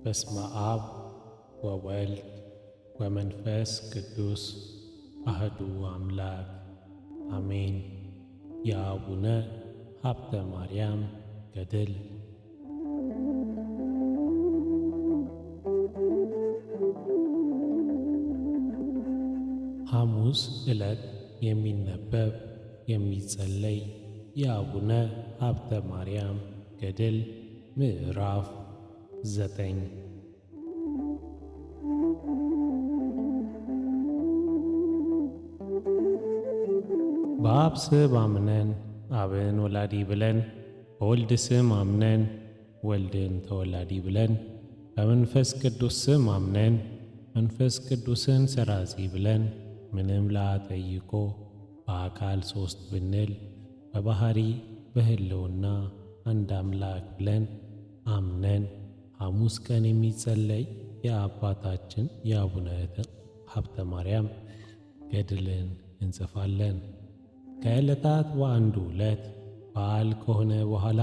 በስመ አብ ወወልድ ወመንፈስ ቅዱስ አህዱ አምላክ አሜን። የአቡነ ሀብተ ማርያም ገድል። ሐሙስ ዕለት የሚነበብ የሚጸለይ የአቡነ ሀብተ ማርያም ገድል ምዕራፍ 9። በአብ ስም አምነን አብን ወላዲ ብለን፣ በወልድ ስም አምነን ወልድን ተወላዲ ብለን፣ በመንፈስ ቅዱስ ስም አምነን መንፈስ ቅዱስን ሰራጺ ብለን፣ ምንም ላጠይቆ በአካል ሦስት ብንል በባሕሪ በሕልውና አንድ አምላክ ብለን አምነን ሐሙስ ቀን የሚጸለይ የአባታችን የአቡነ ሀብተ ማርያም ገድልን እንጽፋለን። ከዕለታት በአንዱ ዕለት በዓል ከሆነ በኋላ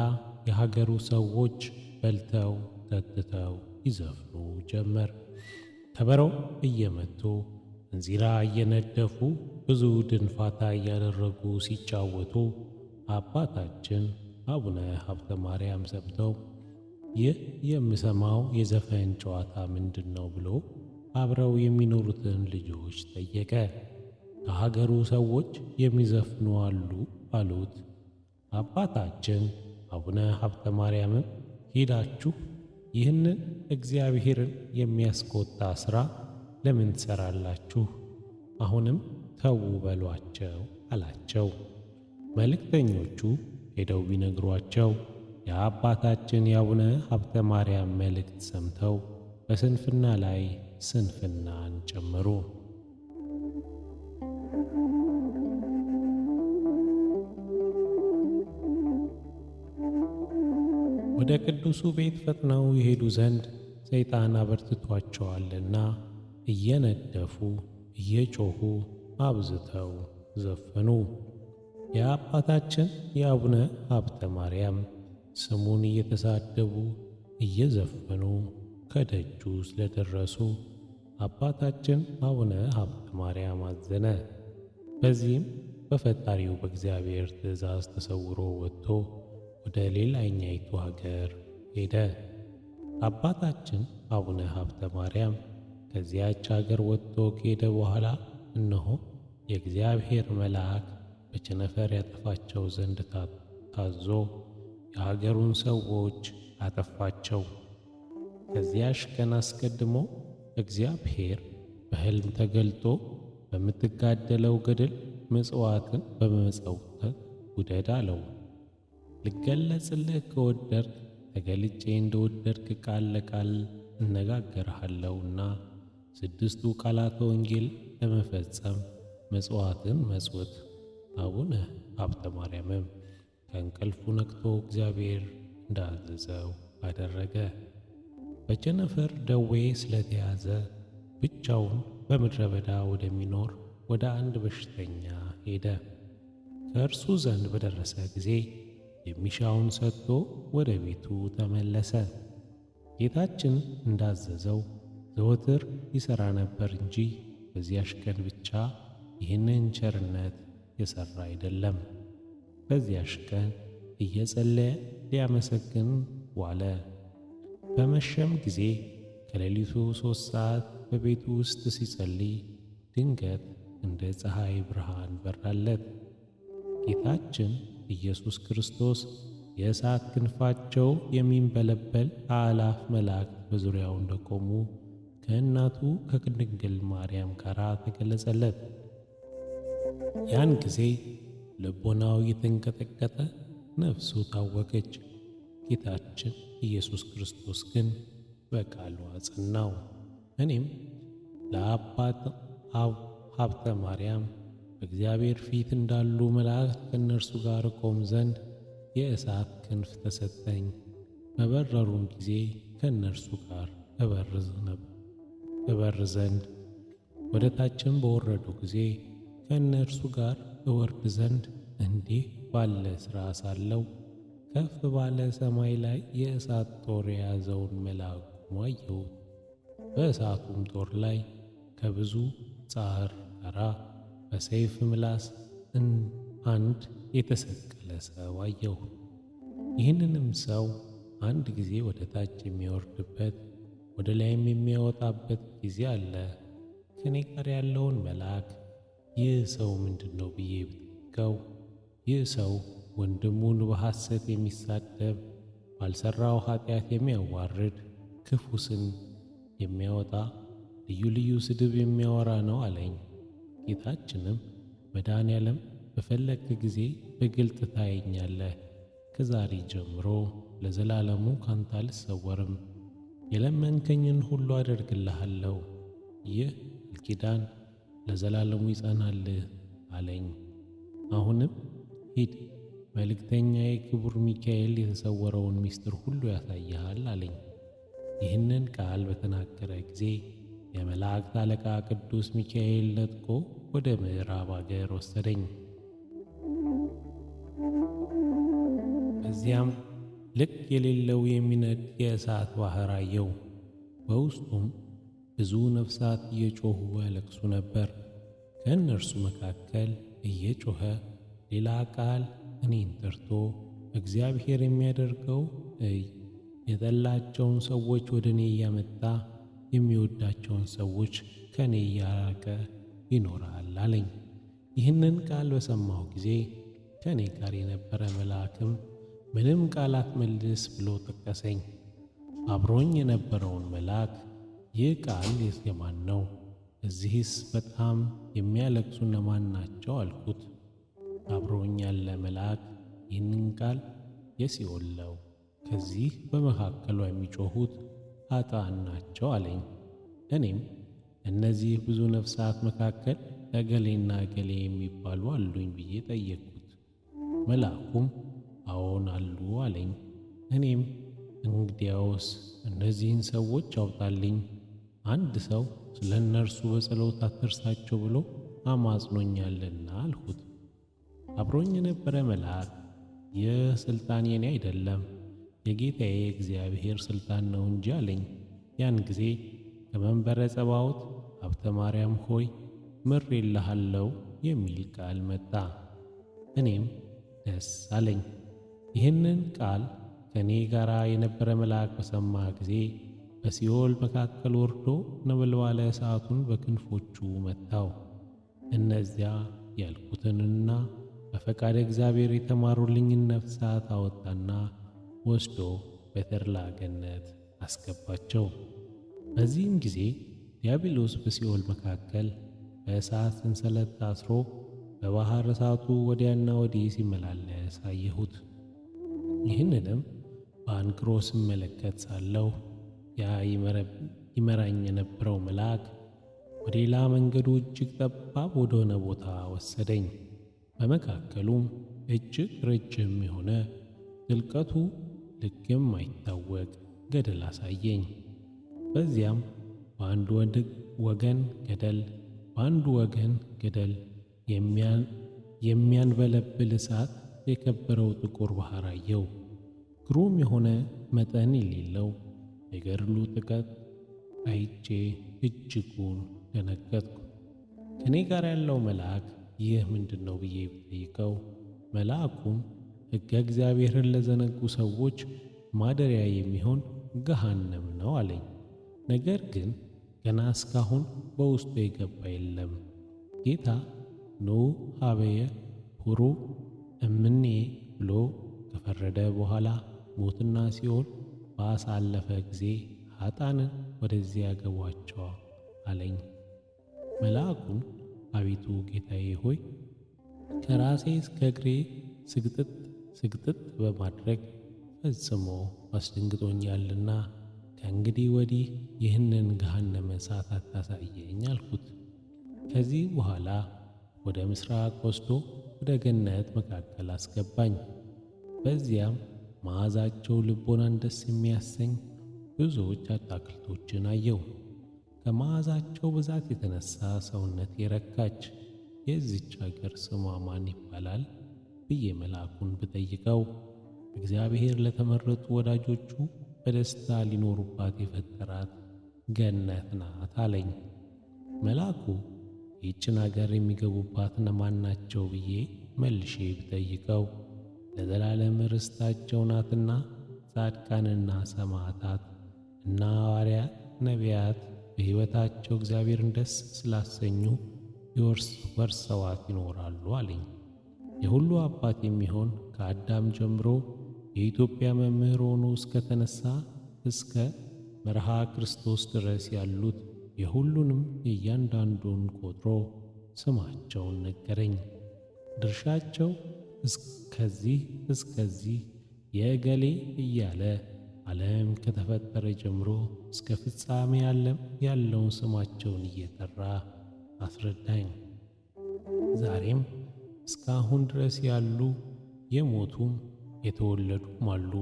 የሀገሩ ሰዎች በልተው ጠጥተው ይዘፍኑ ጀመር። ከበሮ እየመቱ እንዚራ እየነደፉ ብዙ ድንፋታ እያደረጉ ሲጫወቱ አባታችን አቡነ ሀብተ ማርያም ሰምተው ይህ የምሰማው የዘፈን ጨዋታ ምንድን ነው ብሎ አብረው የሚኖሩትን ልጆች ጠየቀ። ከሀገሩ ሰዎች የሚዘፍኑ አሉ አሉት። አባታችን አቡነ ሀብተ ማርያምም ሄዳችሁ ይህንን እግዚአብሔርን የሚያስቆጣ ሥራ ለምን ትሠራላችሁ? አሁንም ተዉ በሏቸው አላቸው። መልእክተኞቹ ሄደው ቢነግሯቸው የአባታችን የአቡነ ሀብተ ማርያም መልእክት ሰምተው በስንፍና ላይ ስንፍናን ጨመሩ። ወደ ቅዱሱ ቤት ፈጥነው ይሄዱ ዘንድ ሰይጣን አበርትቷቸዋልና እየነደፉ እየጮኹ አብዝተው ዘፈኑ። የአባታችን የአቡነ ሀብተ ማርያም ስሙን እየተሳደቡ እየዘፈኑ ከደጁ ስለደረሱ አባታችን አቡነ ሀብተ ማርያም አዘነ። በዚህም በፈጣሪው በእግዚአብሔር ትእዛዝ ተሰውሮ ወጥቶ ወደ ሌላኛይቱ ሀገር ሄደ። አባታችን አቡነ ሀብተ ማርያም ከዚያች ሀገር ወጥቶ ከሄደ በኋላ እነሆ የእግዚአብሔር መልአክ በቸነፈር ያጠፋቸው ዘንድ ታዞ የሀገሩን ሰዎች አጠፋቸው። ከዚያሽ ቀን አስቀድሞ እግዚአብሔር በሕልም ተገልጦ በምትጋደለው ገድል ምጽዋትን በመመጸውተት ውደድ አለው። ልገለጽልህ ከወደድክ ተገልጬ እንደወደድክ ቃል ለቃል እነጋገርሃለሁና 6ቱ ቃላተ ወንጌል ለመፈጸም ምጽዋትን መጽውት። አቡነ ሀብተ ማርያምም ከእንቅልፉ ነቅቶ እግዚአብሔር እንዳዘዘው አደረገ። በቸነፈር ደዌ ስለተያዘ ብቻውን በምድረ በዳ ወደሚኖር ወደ አንድ በሽተኛ ሄደ። ከእርሱ ዘንድ በደረሰ ጊዜ የሚሻውን ሰጥቶ ወደ ቤቱ ተመለሰ። ጌታችን እንዳዘዘው ዘወትር ይሠራ ነበር እንጂ በዚያሽ ቀን ብቻ ይህንን ቸርነት የሠራ አይደለም። በዚያሽ ቀን እየጸለየ ሊያመሰግን ዋለ። በመሸም ጊዜ ከሌሊቱ 3 ሰዓት በቤቱ ውስጥ ሲጸልይ ድንገት እንደ ፀሐይ ብርሃን በራለት። ጌታችን ኢየሱስ ክርስቶስ የእሳት ክንፋቸው የሚንበለበል አእላፍ መላእክት በዙሪያው እንደቆሙ ከእናቱ ከድንግል ማርያም ጋር ተገለጸለት። ያን ጊዜ ልቦናው የተንቀጠቀጠ ነፍሱ ታወከች። ጌታችን ኢየሱስ ክርስቶስ ግን በቃሉ አጸናው። እኔም ለአባት ሀብተ ማርያም በእግዚአብሔር ፊት እንዳሉ መላእክት ከእነርሱ ጋር ቆም ዘንድ የእሳት ክንፍ ተሰጠኝ። በበረሩም ጊዜ ከእነርሱ ጋር እበር ዘንድ ወደ ታችም በወረዱ ጊዜ ከእነርሱ ጋር እወርድ ዘንድ እንዲህ ባለ ሥራ ሳለው ከፍ ባለ ሰማይ ላይ የእሳት ጦር የያዘውን መልአኩ ሆኖ አየሁት። በእሳቱም ጦር ላይ ከብዙ ጻዕር ጋር በሰይፍ ምላስ አንድ የተሰቀለ ሰው አየሁ። ይህንንም ሰው አንድ ጊዜ ወደ ታች የሚወርድበት ወደ ላይም የሚያወጣበት ጊዜ አለ። ከእኔ ጋር ያለውን መልአክ ይህ ሰው ምንድን ነው ብዬ ብጠይቀው፣ ይህ ሰው ወንድሙን በሐሰት የሚሳደብ፣ ባልሠራው ኃጢአት የሚያዋርድ፣ ክፉ ስም የሚያወጣ፣ ልዩ ልዩ ስድብ የሚያወራ ነው አለኝ። ጌታችንም መድኃኔዓለም በፈለግክ ጊዜ በግልጥ ታየኛለህ፣ ከዛሬ ጀምሮ ለዘላለሙ ካንተ አልሰወርም፣ የለመንከኝን ሁሉ አደርግልሃለሁ፣ ይህ ቃል ኪዳን ለዘላለሙ ይጸናል አለኝ። አሁንም ሂድ፣ መልእክተኛዬ ክቡር ሚካኤል የተሰወረውን ምስጢር ሁሉ ያሳይሃል አለኝ። ይህንን ቃል በተናገረ ጊዜ የመላእክት አለቃ ቅዱስ ሚካኤል ነጥቆ ወደ ምዕራብ አገር ወሰደኝ። በዚያም ልክ የሌለው የሚነድ የእሳት ባሕር አየው። በውስጡም ብዙ ነፍሳት እየጮኹ ያለቅሱ ነበር። ከእነርሱ መካከል እየጮኸ ሌላ ቃል እኔን ጠርቶ እግዚአብሔር የሚያደርገው የጠላቸውን ሰዎች ወደ እኔ እያመጣ የሚወዳቸውን ሰዎች ከእኔ እያራቀ ይኖራል አለኝ። ይህንን ቃል በሰማሁ ጊዜ ከእኔ ጋር የነበረ መልአክም ምንም ቃል አትመልስ ብሎ ጠቀሰኝ። አብሮኝ የነበረውን መልአክ ይህ ቃል የማን ነው? እዚህስ በጣም የሚያለቅሱ እነማን ናቸው አልኩት። አብሮኝ ያለ መልአክ ይህንን ቃል የሲኦል ነው፣ ከዚህ በመካከሏ የሚጮኹት ኃጥአን ናቸው አለኝ። እኔም እነዚህ ብዙ ነፍሳት መካከል እገሌና እገሌ የሚባሉ አሉኝ ብዬ ጠየቅኩት። መልአኩም አዎን አሉ አለኝ። እኔም እንግዲያውስ እነዚህን ሰዎች አውጣልኝ፣ አንድ ሰው ስለ እነርሱ በጸሎት አትርሳቸው ብሎ አማጽኖኛልና አልሁት። አብሮኝ የነበረ መልአክ ይህ ሥልጣን የኔ አይደለም፣ የጌታዬ እግዚአብሔር ሥልጣን ነው እንጂ አለኝ። ያን ጊዜ ከመንበረ ጸባዖት ሀብተ ማርያም ሆይ ምሬልሃለሁ የሚል ቃል መጣ። እኔም ደስ አለኝ። ይህንን ቃል ከእኔ ጋር የነበረ መልአክ በሰማ ጊዜ በሲኦል መካከል ወርዶ ነበልባለ እሳቱን በክንፎቹ መታው። እነዚያ ያልኩትንና በፈቃደ እግዚአብሔር የተማሩልኝን ነፍሳት አወጣና ወስዶ በተድላ ገነት አስገባቸው። በዚህም ጊዜ ዲያብሎስ በሲኦል መካከል በእሳት ሰንሰለት ታስሮ በባሕር እሳቱ ወዲያና ወዲህ ሲመላለስ አየሁት። ይህንንም በአንክሮ ስመለከት ሳለሁ ያ ይመራኝ የነበረው መልአክ ወደ ሌላ መንገዱ እጅግ ጠባብ ወደሆነ ቦታ ወሰደኝ። በመካከሉም እጅግ ረጅም የሆነ ጥልቀቱ ልክ የማይታወቅ ገደል አሳየኝ። በዚያም በአንዱ ወገን ገደል በአንዱ ወገን ገደል የሚያንበለብል እሳት የከበረው ጥቁር ባሕር አየው። ግሩም የሆነ መጠን የሌለው የገድሉ ጥልቀት አይቼ እጅጉን ደነገጥኩ። ከእኔ ጋር ያለው መልአክ ይህ ምንድን ነው ብዬ ብጠይቀው፣ መልአኩም ሕገ እግዚአብሔርን ለዘነጉ ሰዎች ማደሪያ የሚሆን ገሃነም ነው አለኝ። ነገር ግን ገና እስካሁን በውስጡ የገባ የለም። ጌታ ኑ ሀበየ ሁሩ እምኔ ብሎ ከፈረደ በኋላ ሞትና ሲኦል ባሳለፈ ጊዜ ኃጥአንን ወደዚያ ያገቧቸው አለኝ። መልአኩን አቤቱ ጌታዬ ሆይ ከራሴ እስከ እግሬ ስግጥጥ በማድረግ ፈጽሞ አስደንግጦኛልና ከእንግዲህ ወዲህ ይህንን ገሃነመ እሳት አታሳየኝ አልኩት። ከዚህ በኋላ ወደ ምስራቅ ወስዶ ወደ ገነት መካከል አስገባኝ። በዚያም መዓዛቸው ልቦናን ደስ የሚያሰኝ ብዙዎች አትክልቶችን አየሁ። ከመዓዛቸው ብዛት የተነሳ ሰውነቴ ረካች። የዚች አገር ስሟ ማን ይባላል ብዬ መልአኩን ብጠይቀው፣ እግዚአብሔር ለተመረጡ ወዳጆቹ በደስታ ሊኖሩባት የፈጠራት ገነት ናት አለኝ። መልአኩ ይህችን አገር የሚገቡባት እነማን ናቸው ብዬ መልሼ ብጠይቀው ለዘላለም ርስታቸው ናትና ጻድቃንና ሰማዕታት እና ሐዋርያት፣ ነቢያት በሕይወታቸው እግዚአብሔርን ደስ ስላሰኙ ወርሰዋት ይኖራሉ አለኝ። የሁሉ አባት የሚሆን ከአዳም ጀምሮ የኢትዮጵያ መምህር ሆኖ እስከተነሳ እስከ መርሃ ክርስቶስ ድረስ ያሉት የሁሉንም የእያንዳንዱን ቆጥሮ ስማቸውን ነገረኝ። ድርሻቸው እስከዚህ እስከዚህ የእገሌ እያለ ዓለም ከተፈጠረ ጀምሮ እስከ ፍጻሜ ዓለም ያለውን ስማቸውን እየጠራ አስረዳኝ። ዛሬም እስካሁን ድረስ ያሉ የሞቱም የተወለዱም አሉ።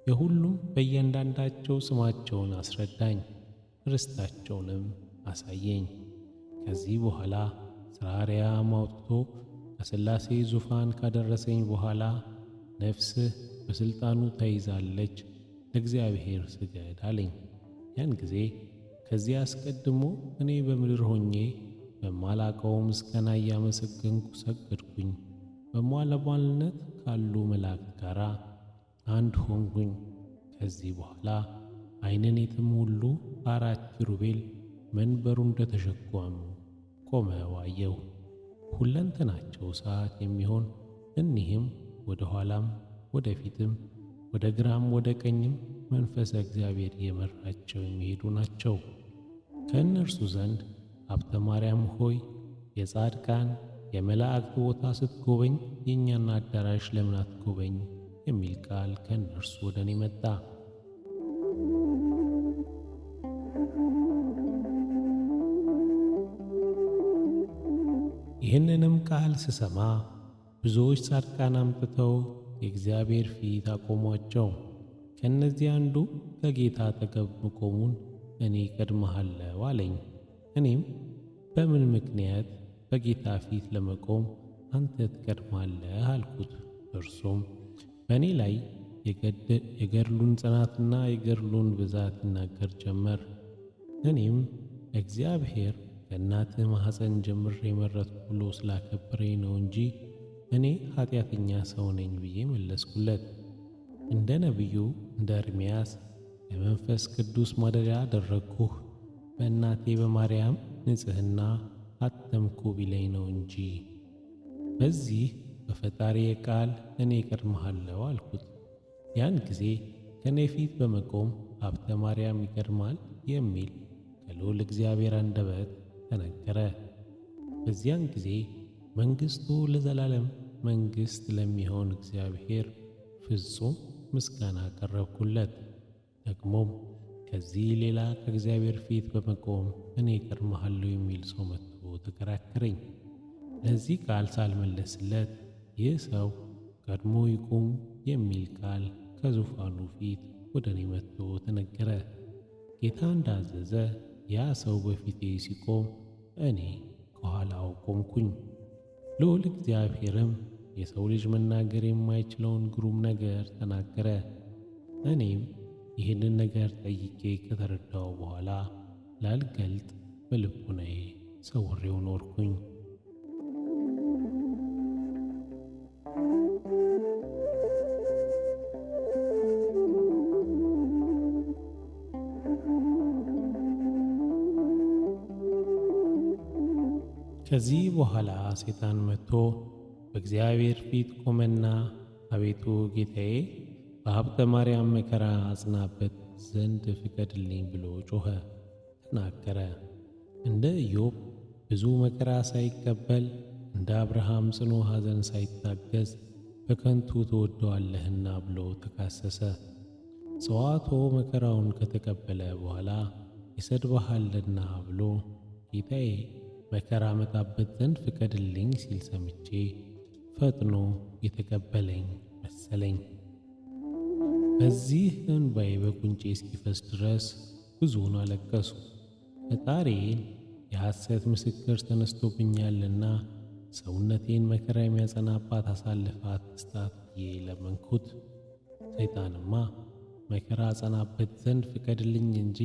የሁሉም በእያንዳንዳቸው ስማቸውን አስረዳኝ፣ ርስታቸውንም አሳየኝ። ከዚህ በኋላ ስለ አርያም አውጥቶ በሥላሴ ዙፋን ካደረሰኝ በኋላ ነፍስህ በሥልጣኑ ተይዛለች፣ ለእግዚአብሔር ስገድ አለኝ። ያን ጊዜ ከዚያ አስቀድሞ እኔ በምድር ሆኜ በማላቀው ምስጋና እያመሰገንኩ ሰገድኩኝ። በሟለሟልነት ካሉ መላእክት ጋር አንድ ሆንኩኝ። ከዚህ በኋላ ዓይንን የተሞሉ አራት ኪሩቤል መንበሩ እንደተሸከሙ ቆመው አየሁ። ሁለንተናቸው እሳት የሚሆን እኒህም ወደ ኋላም ወደ ፊትም ወደ ግራም ወደ ቀኝም መንፈሰ እግዚአብሔር እየመራቸው የሚሄዱ ናቸው። ከእነርሱ ዘንድ ሀብተ ማርያም ሆይ የጻድቃን የመላእክት ቦታ ስትጎበኝ የእኛን አዳራሽ ለምን አትጎበኝ? የሚል ቃል ከእነርሱ ወደ እኔ መጣ። ይህንንም ቃል ስሰማ ብዙዎች ጻድቃን አምጥተው የእግዚአብሔር ፊት አቆሟቸው። ከእነዚህ አንዱ ከጌታ አጠገብ መቆሙን እኔ እቀድምሃለሁ አለኝ። እኔም በምን ምክንያት በጌታ ፊት ለመቆም አንተ ትቀድማለህ አልኩት። እርሱም በእኔ ላይ የገድሉን ጽናትና የገድሉን ብዛት ይናገር ጀመር። እኔም እግዚአብሔር ከእናትህ ማኅፀን ጀምሬ የመረጥኩ ብሎ ስላከበረኝ ነው እንጂ እኔ ኃጢአተኛ ሰው ነኝ ብዬ መለስኩለት። እንደ ነቢዩ እንደ ኤርምያስ የመንፈስ ቅዱስ ማደሪያ አደረግኩህ፣ በእናቴ በማርያም ንጽሕና አተምኩ ቢለኝ ነው እንጂ። በዚህ በፈጣሪዬ ቃል እኔ እቀድምሃለሁ አልኩት። ያን ጊዜ ከእኔ ፊት በመቆም ሀብተ ማርያም ይቀድማል የሚል ከልዑል እግዚአብሔር አንደበት ተነገረ። በዚያን ጊዜ መንግሥቱ ለዘላለም መንግሥት ለሚሆን እግዚአብሔር ፍጹም ምስጋና አቀረብኩለት። ደግሞም ከዚህ ሌላ ከእግዚአብሔር ፊት በመቆም እኔ እቀድምሃለሁ የሚል ሰው መጥቶ ተከራከረኝ። ለዚህ ቃል ሳልመለስለት ይህ ሰው ቀድሞ ይቁም የሚል ቃል ከዙፋኑ ፊት ወደ እኔ መጥቶ ተነገረ። ጌታ እንዳዘዘ ያ ሰው በፊቴ ሲቆም እኔ ከኋላው ቆምኩኝ። ልዑል እግዚአብሔርም የሰው ልጅ መናገር የማይችለውን ግሩም ነገር ተናገረ። እኔም ይህንን ነገር ጠይቄ ከተረዳው በኋላ ላልገልጥ በልቡናዬ ሰውሬው ኖርኩኝ። ከዚህ በኋላ ሰይጣን መጥቶ በእግዚአብሔር ፊት ቆመና አቤቱ ጌታዬ በሀብተ ማርያም መከራ አጽናበት ዘንድ ፍቀድልኝ ብሎ ጮኸ፣ ተናገረ። እንደ ኢዮብ ብዙ መከራ ሳይቀበል እንደ አብርሃም ጽኑ ሐዘን ሳይታገዝ በከንቱ ትወደዋለህና ብሎ ተካሰሰ። ጽዋቶ መከራውን ከተቀበለ በኋላ ይሰድብሃልና ብሎ ጌታዬ መከራ መጣበት ዘንድ ፍቀድልኝ ሲል ሰምቼ ፈጥኖ የተቀበለኝ መሰለኝ። በዚህ እንባዬ በጉንጬ እስኪፈስ ድረስ ብዙውን አለቀሱ። ፈጣሪዬን የሐሰት ምስክር ተነስቶብኛልና ሰውነቴን መከራ የሚያጸናባት አሳልፋት አትስጣት ብዬ ለመንኩት። ሰይጣንማ መከራ አጸናበት ዘንድ ፍቀድልኝ እንጂ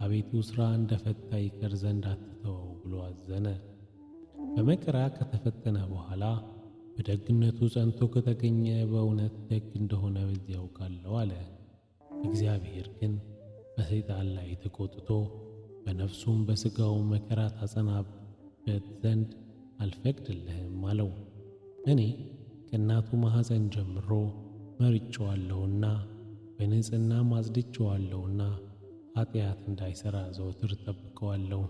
አቤቱ ሥራ እንደፈታ ይቀር ዘንድ አትተወው ብሎ አዘነ። በመከራ ከተፈተነ በኋላ በደግነቱ ጸንቶ ከተገኘ በእውነት ደግ እንደሆነ በዚህ ያውቃለሁ አለ። እግዚአብሔር ግን በሰይጣን ላይ ተቆጥቶ በነፍሱም በሥጋው መከራ ታጸናበት ዘንድ አልፈቅድልህም አለው። እኔ ከእናቱ ማኅፀን ጀምሮ መርጬዋለሁና በንጽሕናም አጽድቼዋለሁና ኃጢአት እንዳይሠራ ዘወትር ጠብቀዋለሁ።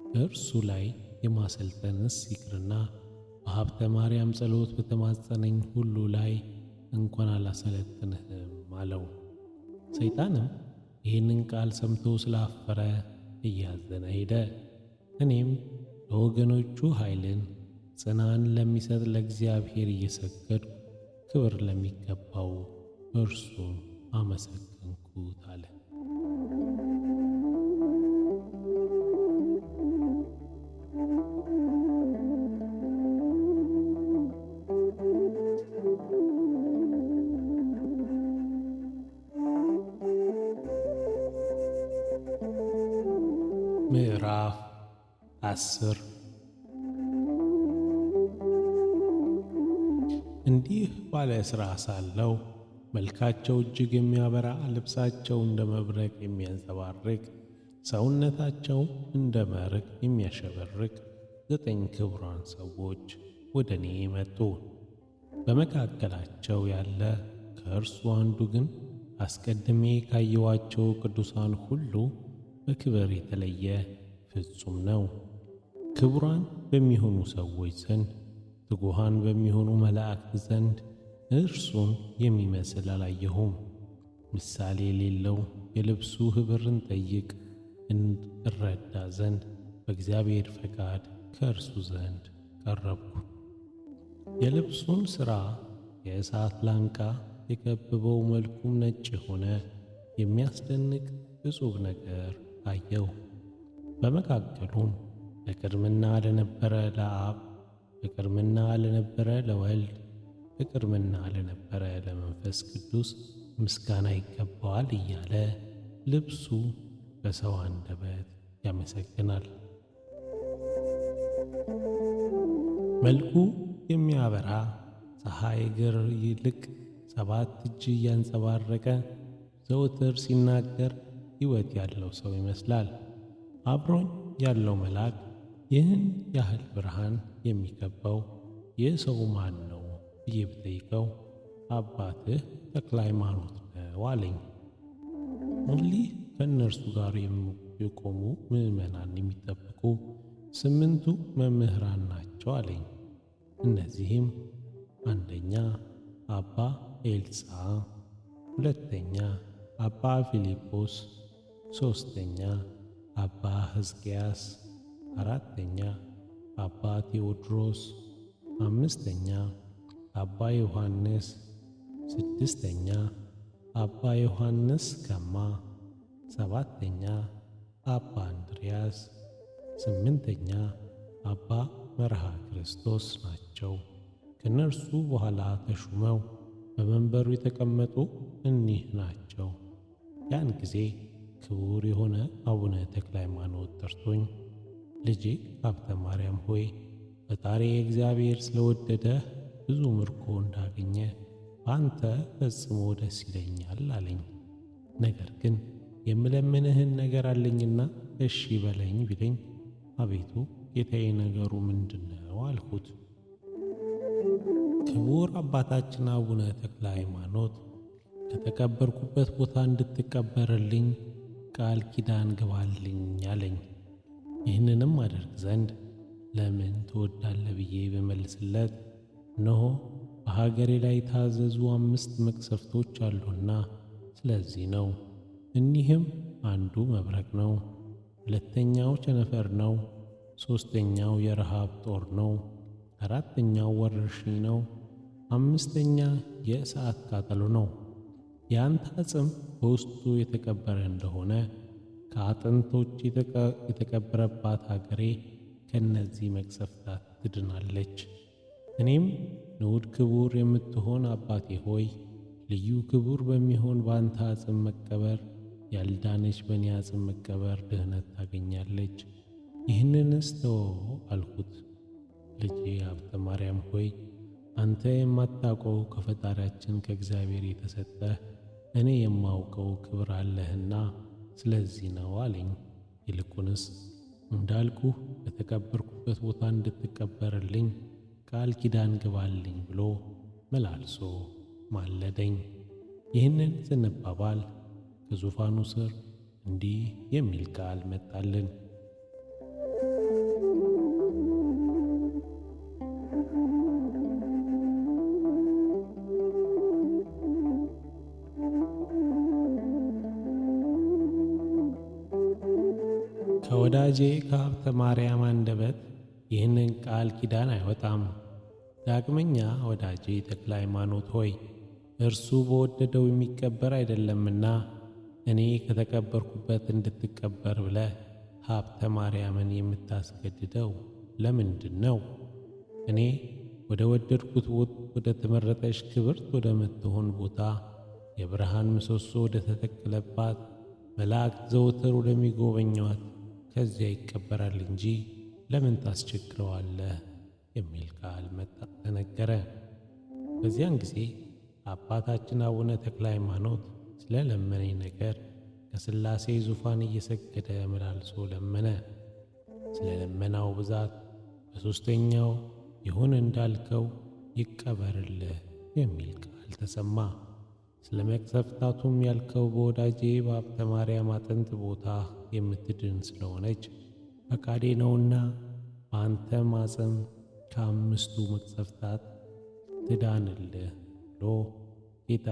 በእርሱ ላይ የማሰልጠንስ ይቅርና በሀብተ ማርያም ጸሎት በተማጸነኝ ሁሉ ላይ እንኳን አላሰለጥንህም አለው። ሰይጣንም ይህንን ቃል ሰምቶ ስላፈረ እያዘነ ሄደ። እኔም ለወገኖቹ ኃይልን ጽናን ለሚሰጥ ለእግዚአብሔር እየሰገድኩ ክብር ለሚገባው እርሱን አመሰገንኩት አለ። ምዕራፍ 10 እንዲህ ባለ ሥራ ሳለሁ መልካቸው እጅግ የሚያበራ ልብሳቸው እንደ መብረቅ የሚያንጸባርቅ ሰውነታቸው እንደ መርቅ የሚያሸበርቅ 9 ክቡራን ሰዎች ወደ እኔ መጡ። በመካከላቸው ያለ ከእርሱ አንዱ ግን አስቀድሜ ካየኋቸው ቅዱሳን ሁሉ በክብር የተለየ ፍጹም ነው። ክቡራን በሚሆኑ ሰዎች ዘንድ ትጉሃን በሚሆኑ መላእክት ዘንድ እርሱን የሚመስል አላየሁም። ምሳሌ የሌለው የልብሱ ኅብርን ጠይቅ እረዳ ዘንድ በእግዚአብሔር ፈቃድ ከእርሱ ዘንድ ቀረብኩ። የልብሱን ሥራ የእሳት ላንቃ የከበበው መልኩም ነጭ የሆነ የሚያስደንቅ ዕጹብ ነገር አየሁ። በመካከሉም በቅድምና ለነበረ ለአብ፣ በቅድምና ለነበረ ለወልድ፣ በቅድምና ለነበረ ለመንፈስ ቅዱስ ምስጋና ይገባዋል እያለ ልብሱ በሰው አንደበት ያመሰግናል። መልኩ የሚያበራ ፀሐይ እግር ይልቅ 7 እጅ እያንጸባረቀ ዘወትር ሲናገር ሕይወት ያለው ሰው ይመስላል። አብሮኝ ያለው መልአክ ይህን ያህል ብርሃን የሚከበው ይህ ሰው ማን ነው ብዬ ብጠይቀው አባትህ ተክለ ሃይማኖት ነው አለኝ። እሊህ ከእነርሱ ጋር የቆሙ ምዕመናን የሚጠብቁ 8ቱ መምህራን ናቸው አለኝ። እነዚህም 1ኛ አባ ኤልሳ፣ 2ኛ አባ ፊልጶስ፣ 3ኛ አባ ሕዝቅያስ፣ 4ኛ አባ ቴዎድሮስ፣ 5ኛ አባ ዮሐንስ፣ 6ኛ አባ ዮሐንስ ከማ፣ 7ኛ አባ እንድርያስ፣ 8ኛ አባ መርሃ ክርስቶስ ናቸው። ከእነርሱ በኋላ ተሹመው በመንበሩ የተቀመጡ እኒህ ናቸው። ያን ጊዜ ክቡር የሆነ አቡነ ተክለ ሃይማኖት ጠርቶኝ ልጄ ሀብተ ማርያም ሆይ ፈጣሪ እግዚአብሔር ስለወደደ ብዙ ምርኮ እንዳገኘ በአንተ ፈጽሞ ደስ ይለኛል አለኝ። ነገር ግን የምለምንህን ነገር አለኝና እሺ በለኝ ቢለኝ አቤቱ ጌታዬ ነገሩ ምንድነው አልሁት። ክቡር አባታችን አቡነ ተክለ ሃይማኖት ከተቀበርኩበት ቦታ እንድትቀበርልኝ ቃል ኪዳን ግባልኝ አለኝ። ይህንንም አደርግ ዘንድ ለምን ትወዳለህ ብዬ በመልስለት እነሆ በሀገሬ ላይ የታዘዙ 5 መቅሰፍቶች አሉና ስለዚህ ነው። እኒህም አንዱ መብረቅ ነው፣ 2ኛው ቸነፈር ነው፣ 3ኛው የረሃብ ጦር ነው፣ 4ኛው ወረርሽኝ ነው፣ 5ኛ የእሳት ቃጠሎ ነው። የአንተ አጽም በውስጡ የተቀበረ እንደሆነ ከአጥንቶች የተቀበረባት አገሬ ከእነዚህ መቅሰፍታት ትድናለች። እኔም ንዑድ ክቡር የምትሆን አባቴ ሆይ ልዩ ክቡር በሚሆን በአንተ አጽም መቀበር ያልዳነች በእኔ አጽም መቀበር ድህነት ታገኛለች። ይህንንስ ተወው አልሁት። ልጄ ሀብተ ማርያም ሆይ አንተ የማታውቀው ከፈጣሪያችን ከእግዚአብሔር የተሰጠህ እኔ የማውቀው ክብር አለህና ስለዚህ ነው አለኝ። ይልቁንስ እንዳልኩህ በተቀበርኩበት ቦታ እንድትቀበርልኝ ቃል ኪዳን ግባልኝ ብሎ መላልሶ ማለደኝ። ይህንን ስንባባል ከዙፋኑ ስር እንዲህ የሚል ቃል መጣልን። ከወዳጄ ከሀብተ ማርያም አንደበት ይህንን ቃል ኪዳን አይወጣም። ዳግመኛ ወዳጄ ተክለ ሃይማኖት ሆይ እርሱ በወደደው የሚቀበር አይደለምና እኔ ከተቀበርኩበት እንድትቀበር ብለህ ሀብተ ማርያምን የምታስገድደው ለምንድን ነው? እኔ ወደ ወደድኩት ወደ ተመረጠች ክብርት ወደ ምትሆን ቦታ የብርሃን ምሰሶ ወደ ተተከለባት መላእክት ዘወትር ወደሚጎበኟት ከዚያ ይቀበራል እንጂ ለምን ታስቸግረዋለህ? የሚል ቃል ተነገረ። በዚያን ጊዜ አባታችን አቡነ ተክለ ሃይማኖት ስለ ለመነኝ ነገር ከሥላሴ ዙፋን እየሰገደ መላልሶ ለመነ። ስለ ለመናው ብዛት በሦስተኛው ይሁን እንዳልከው ይቀበርልህ የሚል ቃል ተሰማ። ስለ መቅሰፍታቱም ያልከው በወዳጄ በሀብተ ማርያም አጥንት ቦታ የምትድን ስለሆነች ፈቃዴ ነውና በአንተ አጽም ከአምስቱ መቅሰፍታት ትዳንልህ ብሎ ጌታ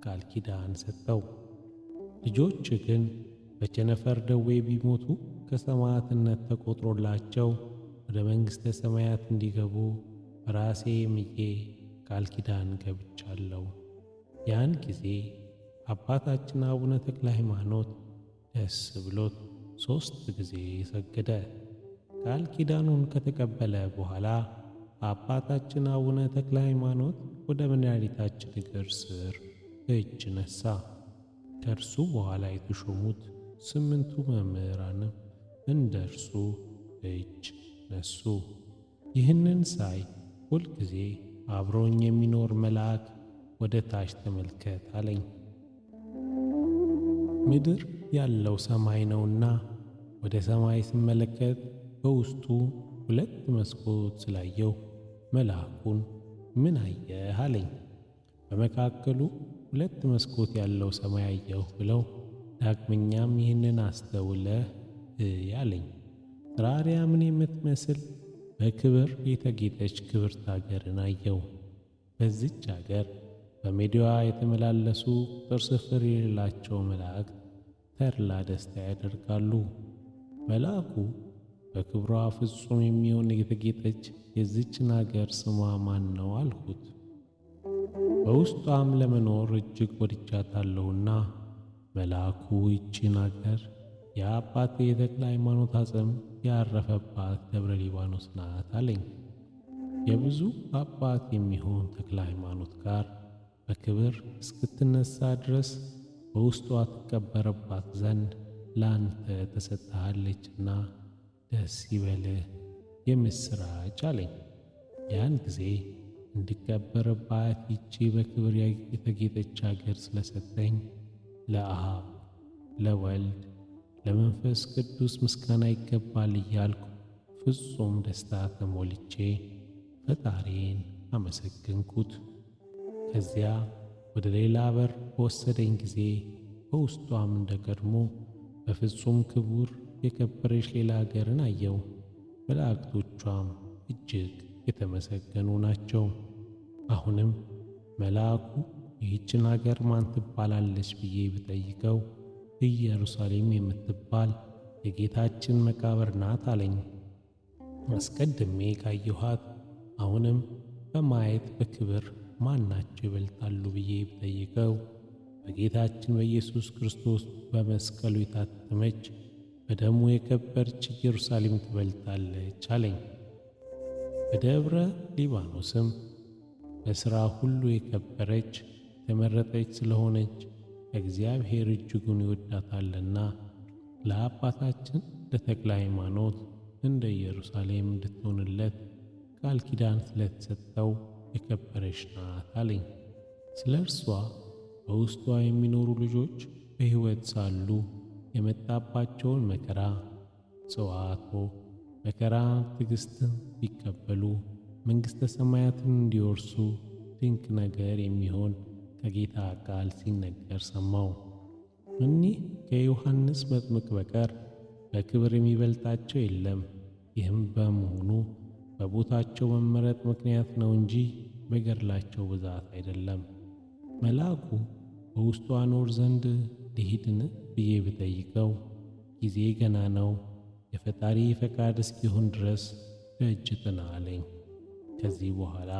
ቃል ኪዳን ሰጠው። ልጆች ግን በቸነፈር ደዌ ቢሞቱ ከሰማዕትነት ተቆጥሮላቸው ወደ መንግሥተ ሰማያት እንዲገቡ በራሴ ምዬ ቃል ኪዳን ገብቻለሁ። ያን ጊዜ አባታችን አቡነ ተክለ ሃይማኖት ደስ ብሎት 3 ጊዜ ሰገደ። ቃል ኪዳኑን ከተቀበለ በኋላ አባታችን አቡነ ተክለ ሃይማኖት ወደ መድኃኒታችን እግር ስር እጅ ነሣ። ከእርሱ በኋላ የተሾሙት 8ቱ መምህራንም እንደ እርሱ እጅ ነሱ። ይህንን ሳይ ሁልጊዜ አብሮኝ የሚኖር መልአክ ወደ ታች ተመልከት አለኝ። ምድር ያለው ሰማይ ነውና ወደ ሰማይ ስመለከት በውስጡ 2 መስኮት ስላየው መልአኩን ምን አየህ አለኝ። በመካከሉ 2 መስኮት ያለው ሰማይ አየሁ ብለው ዳግመኛም ይህንን አስተውለህ አለኝ። ራሪያምን የምትመስል በክብር የተጌጠች ክብርት አገርን አየሁ። በዚች አገር በሜዳዋ የተመላለሱ ቁጥር ስፍር የሌላቸው መላእክት ተድላ ደስታ ያደርጋሉ። መልአኩ በክብሯ ፍጹም የሚሆን የተጌጠች የዚችን አገር ስሟ ማን ነው አልሁት። በውስጧም ለመኖር እጅግ ወድጃታለሁና መልአኩ ይቺን አገር የአባቴ የተክለ ሃይማኖት አጽም ያረፈባት ደብረ ሊባኖስ ናት አለኝ። የብዙ አባት የሚሆን ተክለ ሃይማኖት ጋር በክብር እስክትነሳ ድረስ በውስጧ ትቀበረባት ዘንድ ላንተ ተሰጥሃለችና ደስ ይበልህ የምስራች አለኝ። ያን ጊዜ እንድቀበርባት ይቺ በክብር የተጌጠች አገር ስለሰጠኝ ለአብ ለወልድ ለመንፈስ ቅዱስ ምስጋና ይገባል እያልኩ ፍጹም ደስታ ተሞልቼ ፈጣሪን አመሰገንኩት። ከዚያ ወደ ሌላ በር በወሰደኝ ጊዜ በውስጧም እንደ ቀድሞ በፍጹም ክቡር የከበረች ሌላ አገርን አየው። መላእክቶቿም እጅግ የተመሰገኑ ናቸው። አሁንም መልአኩ ይህችን አገር ማን ትባላለች ብዬ ብጠይቀው ኢየሩሳሌም የምትባል የጌታችን መቃብር ናት አለኝ። አስቀድሜ ካየኋት አሁንም በማየት በክብር ማናቸው ይበልጣሉ ብዬ ብጠይቀው በጌታችን በኢየሱስ ክርስቶስ በመስቀሉ የታተመች በደሙ የከበረች ኢየሩሳሌም ትበልጣለች አለኝ። በደብረ ሊባኖስም በሥራ ሁሉ የከበረች የተመረጠች ስለሆነች እግዚአብሔር እጅጉን ይወዳታልና ለአባታችን ለተክለ ሃይማኖት እንደ ኢየሩሳሌም እንድትሆንለት ቃል ኪዳን ስለተሰጠው የከበረች ናት አለኝ። ስለ እርሷ በውስጧ የሚኖሩ ልጆች በሕይወት ሳሉ የመጣባቸውን መከራ ጽዋቶ መከራ ትዕግሥትን ቢቀበሉ መንግሥተ ሰማያትን እንዲወርሱ ድንቅ ነገር የሚሆን ከጌታ ቃል ሲነገር ሰማው። እኒህ ከዮሐንስ መጥምቅ በቀር በክብር የሚበልጣቸው የለም። ይህም በመሆኑ በቦታቸው መመረጥ ምክንያት ነው እንጂ በገድላቸው ብዛት አይደለም። መልአኩ በውስጡ አኖር ዘንድ ልሂድን ብዬ ብጠይቀው ጊዜ ገና ነው፣ የፈጣሪ ፈቃድ እስኪሆን ድረስ ደጅ ጥና አለኝ። ከዚህ በኋላ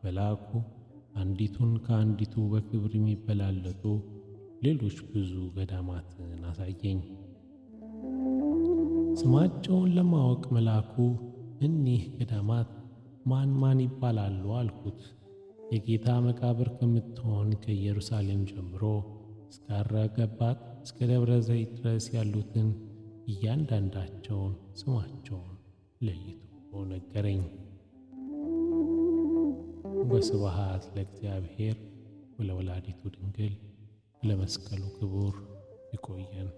መልአኩ አንዲቱን ከአንዲቱ በክብር የሚበላለጡ ሌሎች ብዙ ገዳማትን አሳየኝ። ስማቸውን ለማወቅ መልአኩ እኒህ ገዳማት ማን ማን ይባላሉ አልኩት። የጌታ መቃብር ከምትሆን ከኢየሩሳሌም ጀምሮ እስካረገባት እስከ ደብረ ዘይት ድረስ ያሉትን እያንዳንዳቸውን ስማቸውን ለይቶ ነገረኝ። ወስብሐት ለእግዚአብሔር ወለወላዲቱ ድንግል ለመስቀሉ ክቡር። ይቆየን።